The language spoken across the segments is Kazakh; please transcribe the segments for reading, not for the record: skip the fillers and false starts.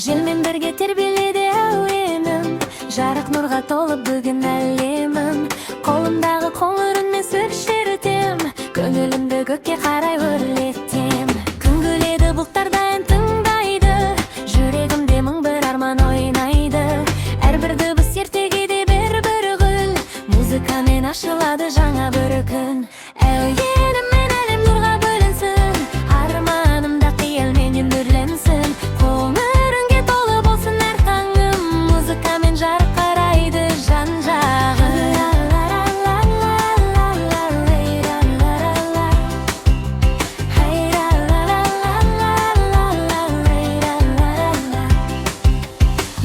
Желмен бірге тербеледі әуенім, жарық нұрға толып бүгін әлемім. Қолымдағы қоңыр үнмен сыр шертем, көңілімді көкке қарай өрлетем. Күн күледі, бұлттарда ән тыңдайды, жүрегімде мың бір арман ойнайды. Әрбір дыбыс ертегіде бір гүл, музыкамен ашылады жаңа бір күн. Әуенім мен әлем нұрға бөлінсін, арманымда қиялменен үрленсін. Көңіліңге толы болсын әр таңым, музыкамен жарық қарайды жан жағым.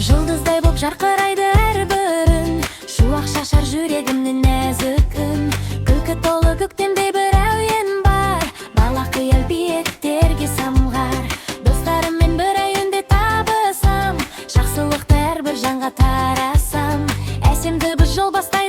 Жұлдыздай боп жарқырайды әрбірін, шуақ шашар жүрегімнің нәзік үн. Күлкі толы көктемдей бір әуен бар, бала қиял биіктерге самғар. Достарыммен бір әуенде табысам, жақсылықты әрбір жанға тарасам. Әсем дыбыс жол бастайды